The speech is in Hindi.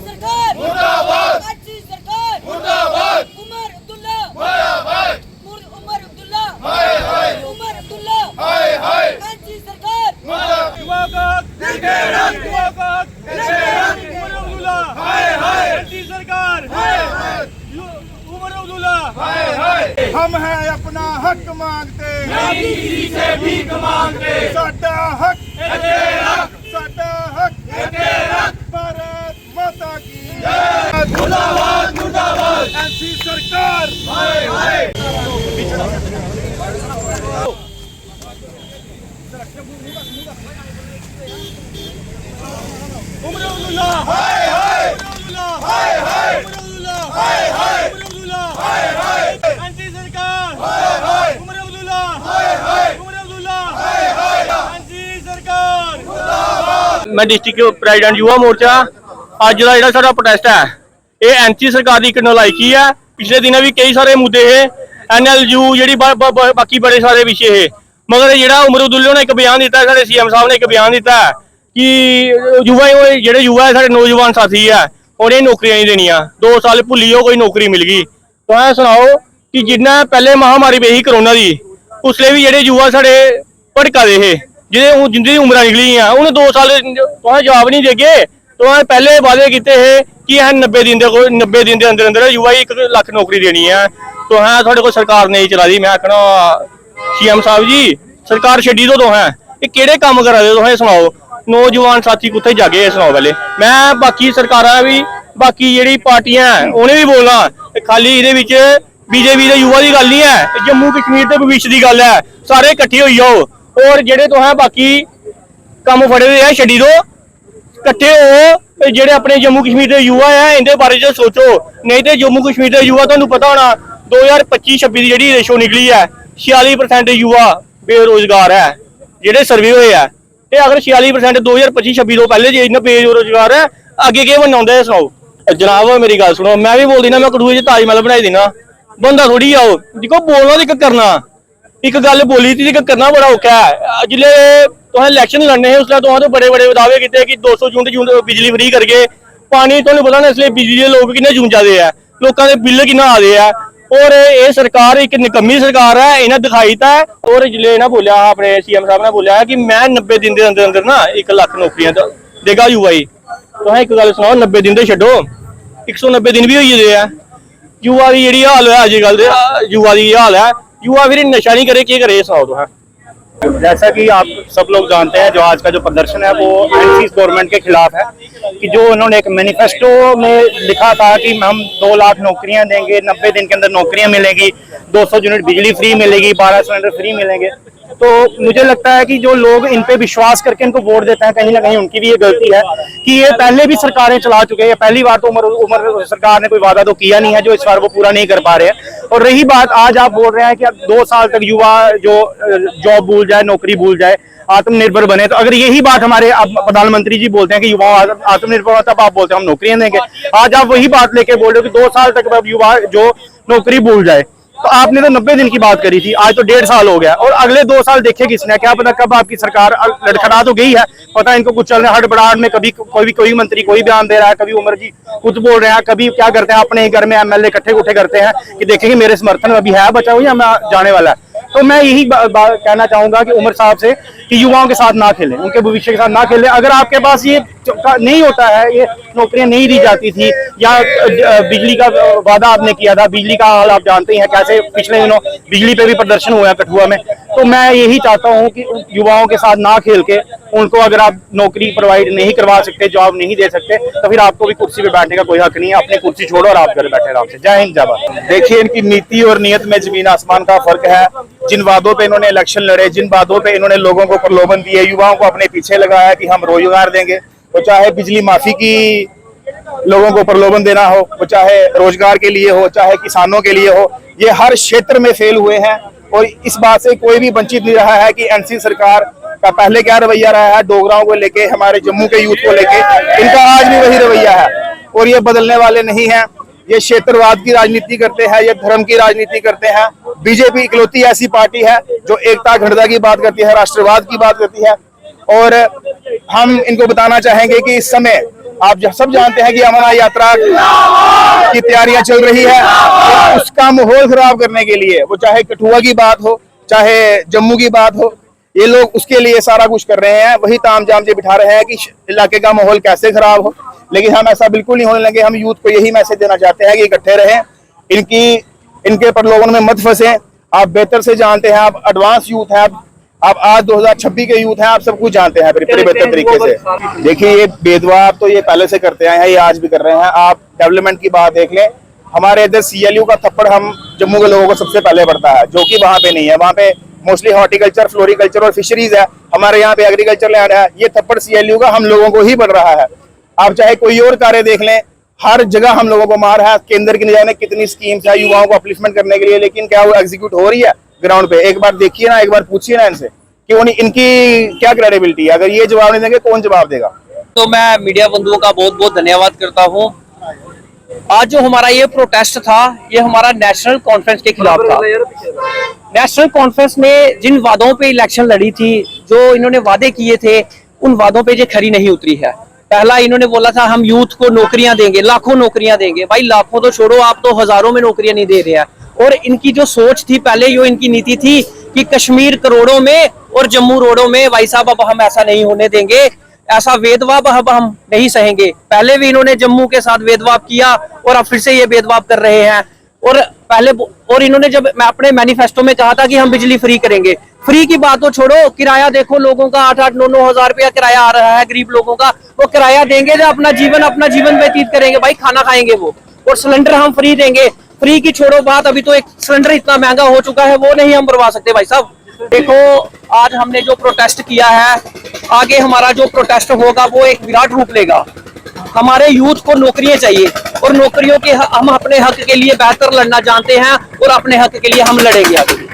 सरकार मुर्दाबाद, सरकार मुर्दाबाद, उमर अब्दुल्ला मुर्दाबाद, उमर अब्दुल्ला हाय हाय, उमर अब्दुल्ला हाय हाय, सरकार मुर्दाबाद, उमर अब्दुल्ला हाय हाय, सरकार हाय हाय, उमर अब्दुल्ला हाय हाय। हम हैं अपना हक मांगते, नहीं किसी से भीख मांगते, साडा हक साडा हक हक, भारत माता की मुर्दाबाद मुर्दाबाद, ऐसी सरकार हाय हाय। उमर अब्दुल्ला हाय हाय, हाय हाय, हाय हाय, हाय हाय, एनसी सरकार हाय हाय, उमर अब्दुल्ला हाय हाय, उमर अब्दुल्ला हाय हाय। एनसी सरकार। मैं डिस्ट्रिक्ट प्रेसिडेंट युवा मोर्चा अज का जो साडा प्रोटेस्ट है ये एनसी सरकार की एक नलायकी है। पिछले दिनों भी कई सारे मुद्दे है NLU जी बाकी बड़े सारे विषय है, मगर जो उमर अब्दुल्ला ने एक बयान दिता है, साडे CM साहब ने एक बयान दिता है कि युवा जो युवा है साडे नौजवान साथी है उन्हें नौकरियां नहीं देनिया, 2 साल भुलियो कोई नौकरी मिल गई। तो ऐ सुनाओ कि जिन्ना पहले महामारी पे ही कोरोना की उसले भी जो युवा साडे भड़का दे है जिंदी उम्र निकली उन्हें 2 साल तुम जॉब नहीं देगे तो पहले वादे किए है कि 90 दिन के अंदर अंदर युवा 1 लाख नौकरी देनी है। तो है थोड़े को सरकार नहीं चला दी। मैं आखना CM साहब जी सरकार छड्डी दो, है ये केड़े काम करा दे तुम सुनाओ, नौजवान साथी कुत्थे जागे सुनाओ पहले। मैं बाकी सरकार भी बाकी जी पार्टियां उन्हें भी बोलना खाली ये बीजेपी के युवा की गल नहीं है, जम्मू कश्मीर के भविष्य की गल है, सारे इकट्ठे हो जाओ और जेडे तुम बाकी काम फड़े हुए है छड्डी दो, इकट्ठे हो जेडे अपने जम्मू कश्मीर के युवा है इनके बारे में सोचो। नहीं तो जम्मू कश्मीर के युवा तुहानू पता होना 2025-26 की जी रेशो निकली है 46% युवा बेरोजगार है जेडे सर्वे हुए है। तो अगर 46% 2025-26 तो पहले जो इन्ना बेरोजगार है अगे क्या बनना होंगे सुनाओ। जनाब मेरी गल सुनो, मैं भी बोल देना मैं कठुए च ताजमहल बनाई देना, बंदा थोड़ी आओ देखो बोलना तो एक करना, एक गल बोली थी करना बड़ा औखा है। जिले तुम इलेक्शन लड़ने है उसने तो बड़े बड़े दावे किए कि 200 यूनिट बिजली फ्री करके, पानी तुहानू पता ना इसलिए बिजली के लोग किन्ने जूझा दे है, लोगों के बिल किन्ना आ रहे हैं। और ये सरकार एक निकम्मी सरकार है, इन्हें दिखाई था। और जिले इन्हें बोलिया अपने CM साहब ने बोलिया कि मैं 90 दिन के अंदर अंदर ना 1 लाख नौकरियां देगा युवा ही। तो एक गल सुनाओ 90 दिन तो छो 190 दिन भी हो गए हैं। युवा की जी हाल है अजकल युवा की हाल है, युवा फिर नशा नहीं करे, क्या करे सुनाओ तो है। जैसा कि आप सब लोग जानते हैं जो आज का जो प्रदर्शन है वो एनसी गवर्नमेंट के खिलाफ है कि जो उन्होंने एक मैनिफेस्टो में लिखा था कि हम 2 लाख नौकरियां देंगे, 90 दिन के अंदर नौकरियां मिलेगी, 200 यूनिट बिजली फ्री मिलेगी, 12 सिलेंडर फ्री मिलेंगे। तो मुझे लगता है कि जो लोग इन पे विश्वास करके इनको वोट देते हैं कहीं ना कहीं उनकी भी ये गलती है कि ये पहले भी सरकारें चला चुके हैं, पहली बार तो उमर सरकार ने कोई वादा तो किया नहीं है जो इस बार वो पूरा नहीं कर पा रहे हैं। और रही बात आज आप बोल रहे हैं कि अब 2 साल तक युवा जो जॉब भूल जाए, नौकरी भूल जाए, आत्मनिर्भर बने, तो अगर यही बात हमारे प्रधानमंत्री जी बोलते हैं कि युवा आत्मनिर्भर, तब आप बोलते हैं हम नौकरियां देंगे। आज आप वही बात लेके बोल रहे हो कि 2 साल तक अब युवा जो नौकरी भूल जाए, तो आपने तो 90 दिन की बात करी थी, आज तो 1.5 साल हो गया और अगले 2 साल देखे किसने, क्या पता कब आपकी सरकार लड़खड़ा तो गई है, पता इनको कुछ चल रहा है हड़बड़ाहट में, कभी कोई मंत्री कोई बयान दे रहा है, कभी उमर जी खुद बोल रहे हैं, कभी क्या करते हैं अपने घर में MLA इकट्ठे उठे करते हैं कि देखेंगे मेरे समर्थन में अभी है बचा हुआ या मैं जाने वाला है। तो मैं यही कहना चाहूंगा कि उमर साहब से कि युवाओं के साथ ना खेलें, उनके भविष्य के साथ ना खेलें। अगर आपके पास ये नहीं होता है, ये नौकरियां नहीं दी जाती थी या बिजली का वादा आपने किया था, बिजली का हाल आप जानते हैं कैसे पिछले दिनों बिजली पे भी प्रदर्शन हुआ कठुआ में, तो मैं यही चाहता हूं कि युवाओं के साथ ना खेल के उनको अगर आप नौकरी प्रोवाइड नहीं करवा सकते, जॉब नहीं दे सकते, तो फिर आपको भी कुर्सी पे बैठने का कोई हक नहीं है। अपनी कुर्सी छोड़ो और आप घर बैठे आराम से। जय हिंद, जय भारत। देखिए इनकी नीति और नियत में जमीन आसमान का फर्क है। जिन वादों पे इन्होंने इलेक्शन लड़े, जिन वादों पे इन्होंने लोगों को प्रलोभन दिए, युवाओं को अपने पीछे लगाया कि हम रोजगार देंगे, वो चाहे बिजली माफी की लोगों को प्रलोभन देना हो, वो चाहे रोजगार के लिए हो, चाहे किसानों के लिए हो, ये हर क्षेत्र में फेल हुए हैं। और इस बात से कोई भी वंचित नहीं रहा है कि एनसी सरकार का पहले क्या रवैया रहा है डोगराओं को लेके, हमारे जम्मू के यूथ को लेके, इनका आज भी वही रवैया है और ये बदलने वाले नहीं है। ये क्षेत्रवाद की राजनीति करते हैं, ये धर्म की राजनीति करते हैं। बीजेपी इकलौती ऐसी पार्टी है जो एकता अखंडता की बात करती है, राष्ट्रवाद की बात करती है। और हम इनको बताना चाहेंगे कि इस समय आप सब जानते हैं कि अमरनाथ यात्रा की तैयारियां चल रही है, तो उसका माहौल खराब करने के लिए, वो चाहे कठुआ की बात हो चाहे जम्मू की बात हो, ये लोग उसके लिए सारा कुछ कर रहे हैं। वही तामझाम से बिठा रहे हैं कि इलाके का माहौल कैसे खराब हो, लेकिन हम ऐसा बिल्कुल नहीं होने लगे। हम यूथ को यही मैसेज देना चाहते हैं कि इकट्ठे रहें, इनके प्रलोभन में मत फंसे। आप बेहतर से जानते हैं, आप एडवांस यूथ हैं, आप आज 2026 के यूथ हैं, आप सब कुछ जानते हैं बड़े बेहतर तरीके से। देखिए, ये भेदभाव तो ये पहले से करते आए हैं, ये आज भी कर रहे हैं। आप डेवलपमेंट की बात देख लें, हमारे इधर CLU का थप्पड़ हम जम्मू के लोगों को सबसे पहले पड़ता है, जो कि वहाँ पे नहीं है। वहाँ पे मोस्टली हॉर्टिकल्चर, फ्लोरिकल्चर और फिशरीज है, हमारे यहाँ पे एग्रीकल्चर लैंड है। ये थप्पड़ CLU का हम लोगों को ही पड़ रहा है। आप चाहे कोई और कार्य देख लें, हर जगह हम लोगों को मार है। केंद्र की जाने कितनी स्कीम्स है युवाओं को अपलिफ्टमेंट करने के लिए, लेकिन क्या वो एग्जीक्यूट हो रही है ग्राउंड पे? एक बार देखिए ना, एक बार पूछिए ना इनसे कि इनकी क्या क्रेडिबिलिटी है। अगर ये जवाब नहीं देंगे, कौन जवाब देगा? तो मैं मीडिया बंधुओं का बहुत बहुत धन्यवाद करता हूँ। आज जो हमारा ये प्रोटेस्ट था, ये हमारा नेशनल कॉन्फ्रेंस के खिलाफ था। नेशनल कॉन्फ्रेंस ने जिन वादों पे इलेक्शन लड़ी थी, जो इन्होंने वादे किए थे, उन वादों पे ये खरी नहीं उतरी है। पहला इन्होंने बोला था हम यूथ को नौकरियां देंगे, लाखों नौकरियां देंगे। भाई लाखों तो छोड़ो, आप तो हजारों में नौकरियां नहीं दे रहे हैं। और इनकी जो सोच थी पहले, जो इनकी नीति थी कि कश्मीर करोड़ों में और जम्मू रोडों में, भाई साहब अब हम ऐसा नहीं होने देंगे, ऐसा भेदभाव अब हम नहीं सहेंगे। पहले भी इन्होंने जम्मू के साथ भेदभाव किया और अब फिर से ये भेदभाव कर रहे हैं। और इन्होंने जब मैं अपने मैनिफेस्टो में कहा था कि हम बिजली फ्री करेंगे, फ्री की बात तो छोड़ो, किराया देखो लोगों का 8-8, 9-9 हजार रुपया किराया आ रहा है गरीब लोगों का। वो किराया देंगे जो अपना जीवन व्यतीत करेंगे, भाई खाना खाएंगे वो। और सिलेंडर हम फ्री देंगे, फ्री की छोड़ो बात, अभी तो एक सिलेंडर इतना महंगा हो चुका है, वो नहीं हम भरवा सकते भाई साहब। देखो आज हमने जो प्रोटेस्ट किया है, आगे हमारा जो प्रोटेस्ट होगा वो एक विराट रूप लेगा। हमारे यूथ को नौकरियां चाहिए और नौकरियों के हम अपने हक के लिए बेहतर लड़ना जानते हैं और अपने हक के लिए हम लड़ेंगे आगे।